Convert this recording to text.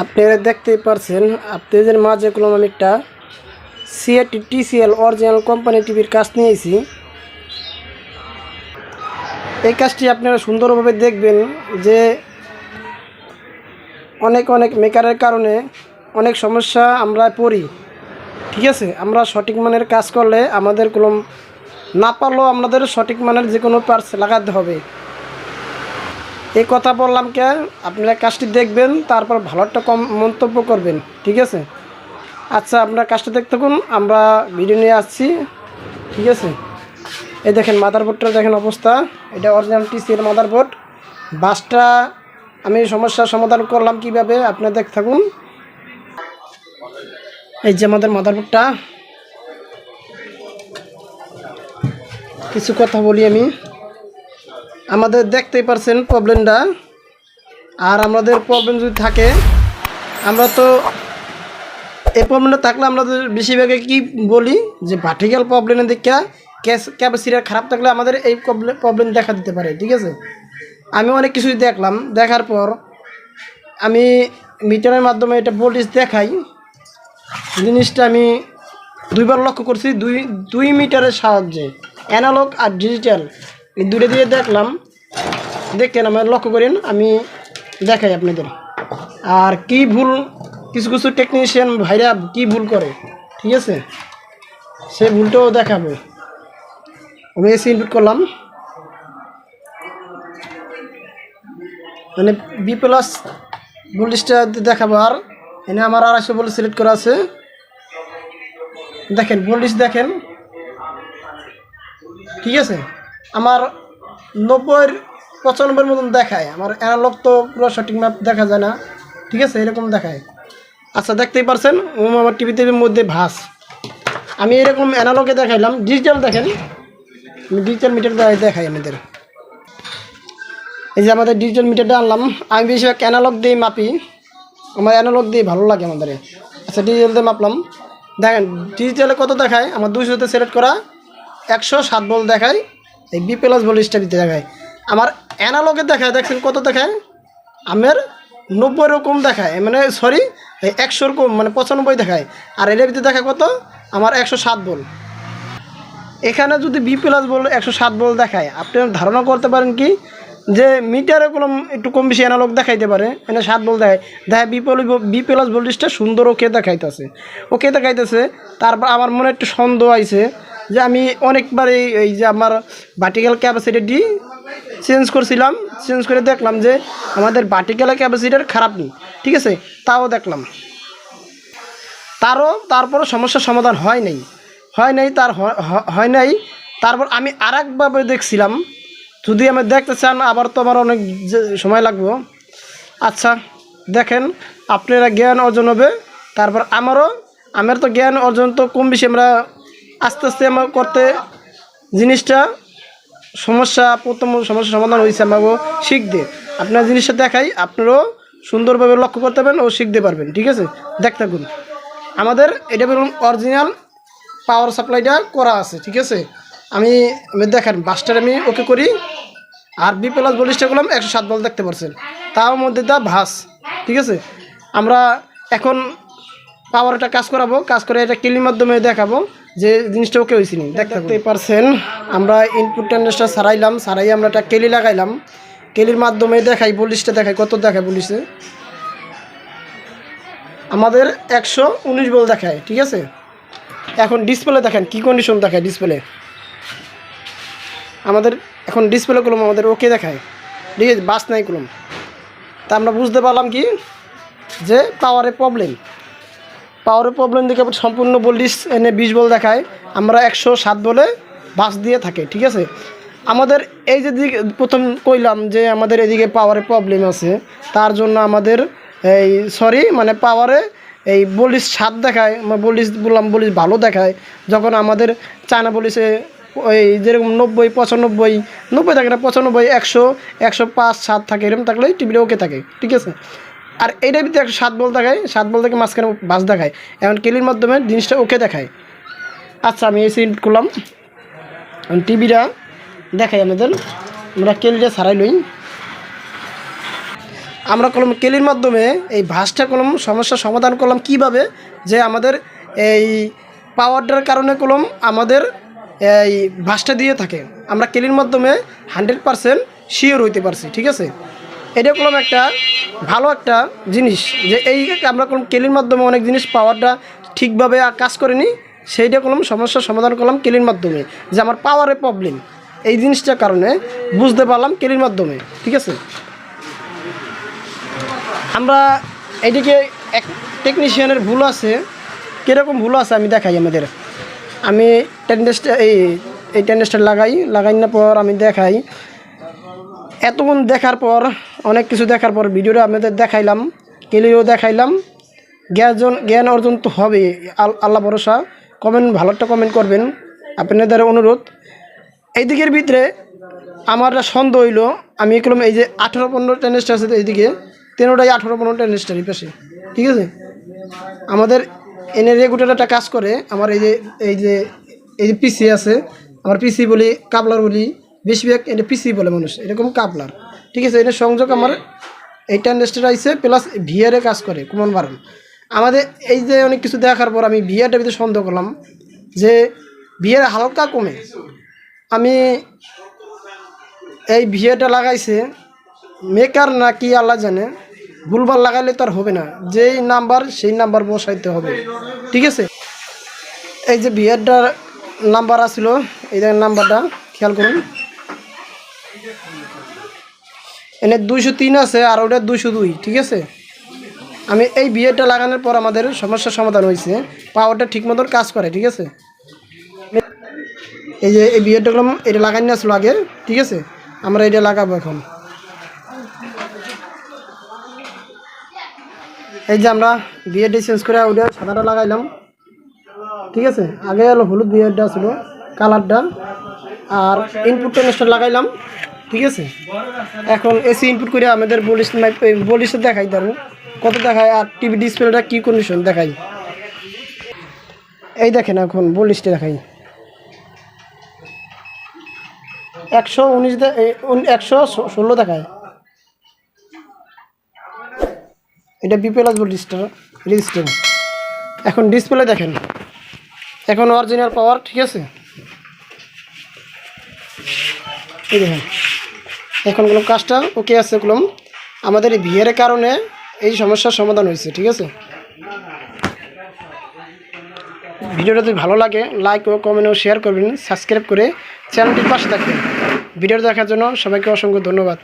আপনারা দেখতেই পারছেন আপনাদের মাঝে কলম আমি একটা সিএটি টিসিএল অরিজিনাল কোম্পানি টিভির কাজ নিয়েছি। এই কাজটি আপনারা সুন্দরভাবে দেখবেন যে অনেক মেকারের কারণে অনেক সমস্যা আমরা পড়ি। ঠিক আছে, আমরা সঠিক মানের কাজ করলে আমাদের কলম না পারলেও আমাদের সঠিক মানের যে কোনো পার্টস লাগাতে হবে। এই কথা বললাম কে, আপনারা কাজটি দেখবেন, তারপর ভালো একটা মন্তব্য করবেন। ঠিক আছে, আচ্ছা আপনারা কাজটা দেখতে থাকুন, আমরা ভিডিও নিয়ে আসছি। ঠিক আছে, এই দেখেন মাদারবোর্ডটা দেখেন অবস্থা, এটা অরিজিনাল টিসিএল মাদারবোর্ড। বাসটা আমি সমস্যার সমাধান করলাম কিভাবে আপনারা দেখতে থাকুন। এই যে আমাদের মাদারবোর্ডটা, কিছু কথা বলি আমি। আমাদের দেখতেই পারছেন প্রবলেমটা, আর আমাদের প্রবলেম যদি থাকে, আমরা তো এই প্রবলেমটা থাকলে আমরা বেশিরভাগে কি বলি যে ভার্টিক্যাল প্রবলেমের দিকে ক্যাপাসিটার খারাপ থাকলে আমাদের এই প্রবলেম দেখা দিতে পারে। ঠিক আছে, আমি অনেক কিছুই দেখলাম, দেখার পর আমি মিটারের মাধ্যমে এটা ভোল্টেজ দেখাই। জিনিসটা আমি দুইবার লক্ষ্য করছি, দুই মিটারের সাহায্যে, অ্যানালগ আর ডিজিটাল এই দুটো দিয়ে দেখলাম। দেখেন আমার লক্ষ্য করেন, আমি দেখাই আপনাদের। আর কি ভুল কিছু কিছু টেকনিশিয়ান ভাইরা কি ভুল করে, ঠিক আছে, সে ভুলটাও দেখাবো। আমি এসি ইনপুট করলাম, মানে বি প্লাস ভোল্টেজটা দেখাবো। আর এনে আমার 250 ভোল্ট সিলেক্ট করা আছে। দেখেন ভোল্টেজ দেখেন, ঠিক আছে, আমার 90-95 মতন দেখায়। আমার অ্যানালগ তো পুরো সঠিক ম্যাপ দেখা যায় না। ঠিক আছে, এরকম দেখায়। আচ্ছা দেখতেই পারছেন আমার টিভিতে মধ্যে ভাস। আমি এরকম অ্যানালগে দেখাইলাম, ডিজিটাল দেখেন, আমি ডিজিটাল মিটার দেখাই আমাদের। এই যে আমাদের ডিজিটাল মিটারটা আনলাম, আমি বেশিরভাগ অ্যানালগ দিয়ে মাপি, আমার অ্যানালগ দিয়ে ভালো লাগে আমাদের। আচ্ছা ডিজিটাল দিয়ে মাপলাম, দেখেন ডিজিটালে কত দেখায়, আমার 200-তে সিলেক্ট করা 107 ভোল্ট দেখায়। এই বি প্লাস ভোল্টেজটা দিতে দেখায়। আমার অ্যানালগে দেখায়, দেখছেন কত দেখায়, আমার 90 রকম দেখায়, মানে সরি 100 রকম, মানে 95 দেখায়। আর এর ভিতরে দেখা কত, আমার 107 ভোল্ট। এখানে যদি বি প্লাস ভোল্ট 107 ভোল্ট দেখায়, আপনি ধারণা করতে পারেন কি যে মিটারে কোনো একটু কম বেশি অ্যানালগ দেখাইতে পারে, মানে 7 ভোল্ট দেখায় বি প্লাস ভোল্টেজটা সুন্দর ওকে দেখাইতেছে। তারপর আমার মনে একটু সন্দেহ আইছে যে আমি অনেকবার এই যে আমার ভার্টিক্যাল ক্যাপাসিটি চেঞ্জ করছিলাম, চেঞ্জ করে দেখলাম যে আমাদের ভার্টিক্যাল ক্যাপাসিটার খারাপ নেই। ঠিক আছে, তাও দেখলাম, তারপরও সমস্যার সমাধান হয় নাই। তারপর আমি আরেকভাবে দেখছিলাম, যদি আমি দেখতে চান আবার তো আমার অনেক সময় লাগবে। আচ্ছা দেখেন, আপনারা জ্ঞান অর্জন হবে, তারপর আমার তো জ্ঞান অর্জন তো কম বেশি, আমরা আস্তে আস্তে আমার করতে জিনিসটা প্রথম সমস্যার সমাধান হয়েছে আমাকে শিখতে। আপনার জিনিসটা দেখাই, আপনারাও সুন্দরভাবে লক্ষ্য করতে পারবেন ও শিখতে পারবেন। ঠিক আছে, দেখতে থাকুন। আমাদের এটা বলুন অরিজিনাল পাওয়ার সাপ্লাইটা করা আছে। ঠিক আছে, আমি দেখেন বাসটার আমি ওকে করি, আর বি প্লাস ভোল্টেজটা করলাম 107 ভোল্ট দেখতে পাচ্ছেন, তার মধ্যে দা ভাস। ঠিক আছে, আমরা এখন পাওয়ারটা কাজ করে এটা কেলির মাধ্যমে দেখাবো যে জিনিসটা ওকে হয়েছে নি। দেখতেই পারছেন আমরা ইনপুট টেন্ডেন্সটা সারাই আমরা একটা কেলি লাগাইলাম, কেলির মাধ্যমে দেখাই ভোল্টেজটা দেখাই কত দেখায় ভোল্টেজে, আমাদের 119 ভোল্ট দেখায়। ঠিক আছে, এখন ডিসপ্লে দেখেন কি কন্ডিশন দেখায়, ডিসপ্লে আমাদের এখন ডিসপ্লে কলম আমাদের ওকে দেখায়। ঠিক আছে, বাস নাই কলম, তা আমরা বুঝতে পারলাম কি যে পাওয়ারের প্রবলেম দেখে সম্পূর্ণ ভোল্টেজ এনে 20 ভোল্ট দেখায়, আমরা 107 বলে বাস দিয়ে থাকে। ঠিক আছে, আমাদের এই যে প্রথম কইলাম যে আমাদের এদিকে পাওয়ারের প্রবলেম আছে, তার জন্য আমাদের মানে পাওয়ারে এই ভোল্টেজ 7 দেখায়, ভোল্টেজ বললাম ভোল্টেজ ভালো দেখায়। যখন আমাদের চায়না ভোল্টেজে ওই যেরকম 90-95 থাকে না, 95, 100, 105, 7 থাকে, এরকম থাকলেই টিভিটা ওকে থাকে। ঠিক আছে, আর এইটার ভিতরে 107 ভোল্ট দেখায়, 7 ভোল্ট থেকে মাঝখানে বাস দেখায়, এখন কেলির মাধ্যমে জিনিসটা ওকে দেখায়। আচ্ছা আমি এসে ইনপুট করলাম, টিভিটা দেখাই আমরা কেলিটা ছাড়াই লই। আমরা কলম কেলির মাধ্যমে এই ভাঁজটা কলম সমস্যার সমাধান করলাম কিভাবে, যে আমাদের এই পাওয়ারটার কারণে কলম আমাদের এই ভাঁজটা দিয়ে থাকে, আমরা কেলির মাধ্যমে 100% শিওর হইতে পারছি। ঠিক আছে, এটা কলম একটা ভালো একটা জিনিস, যে এই আমরা কলম কেলির মাধ্যমে অনেক জিনিস পাওয়ারটা ঠিকভাবে কাজ করেনি, সেইটা কলম সমস্যার সমাধান করলাম কেলির মাধ্যমে, যে আমার পাওয়ারের প্রবলেম এই জিনিসটার কারণে বুঝতে পারলাম কেলির মাধ্যমে। ঠিক আছে, আমরা এইদিকে এক টেকনিশিয়ানের ভুল আছে, কীরকম ভুল আছে আমি দেখাই আমাদের। আমি টেন্ডেস্টার এই টেন্ডেস্টার লাগাই না পর আমি দেখাই। এতক্ষণ দেখার পর অনেক কিছু দেখার পর ভিডিওটা আমাদের দেখাইলাম, কেলিও দেখাইলাম, জ্ঞান অর্জন তো হবে, আল্লাহ ভরসা। ভালো একটা কমেন্ট করবেন আপনাদের অনুরোধ। এই দিকের ভিতরে আমার সন্দেহ হইল, আমি এগুলো এই যে 18-15 টেন্ডেস্টার আছে এইদিকে, 13টাই 18-15 টেন্ডেস্টার এই পাশে। ঠিক আছে, আমাদের এনে রেগুলেটর একটা কাজ করে। আমার এই যে পিসি আছে, আমার পিসি বলি, কাপলার বলি, বেশিরভাগ এটা পিসি বলে মানুষ, এরকম কাপলার। ঠিক আছে, এটা সংযোগ আমার এই টেন্ডেস্টার আইসে প্লাস ভিআরে কাজ করে কুমন বারণ। আমাদের এই যে অনেক কিছু দেখার পর আমি ভিআরটার ভিতরে সন্দেহ করলাম যে ভিআর হালকা কমে। আমি এই ভিআরটা লাগাইছে মেকার না কি আল্লাহ জানে, ভুলভাল লাগাইলে তো আর হবে না, যেই নাম্বার সেই নাম্বার বসাইতে হবে। ঠিক আছে, এই যে ভিআরটার নাম্বার আসলো, এই নাম্বারটা খেয়াল করুন, এনে 203 আছে আর ওটা 202। ঠিক আছে, আমি এই ভিআরটা লাগানোর পর আমাদের সমস্যার সমাধান হয়েছে, পাওয়ারটা ঠিক মতন কাজ করে। ঠিক আছে, এই যে এই ভিআরটা এটা লাগাই নিয়ে আসলো আগে। ঠিক আছে, আমরা এটা লাগাবো এখন। এই যে আমরা ভিআরটা চেঞ্জ করে ওটা সাদাটা লাগাইলাম। ঠিক আছে, আগে হলো হলুদ ভিআরটা ছিল কালারটা, আর ইনপুট টেনেস্টার লাগাইলাম। ঠিক আছে, এখন এসি ইনপুট করে আমাদের বলিশে দেখাই ধরুন কত দেখায়, আর টিভি ডিসপ্লেটা কী কন্ডিশন দেখাই। এই দেখেন এখন বলিশটা দেখাই 119 116 দেখায়। এটা বিপিএলএস রেজিস্টার। এখন ডিসপ্লে দেখেন, এখন অরিজিনাল পাওয়ার। ঠিক আছে, এই দেখেন এখন কোনো কাজটা ওকে আছে, কলম আমাদের এই ভিআরের কারণে এই সমস্যার সমাধান হয়েছে। ঠিক আছে, ভিডিওটা যদি ভালো লাগে লাইক ও কমেন্ট ও শেয়ার করবেন, সাবস্ক্রাইব করে চ্যানেলটির পাশে থাকবেন। ভিডিও দেখার জন্য সবাইকে অসংখ্য ধন্যবাদ।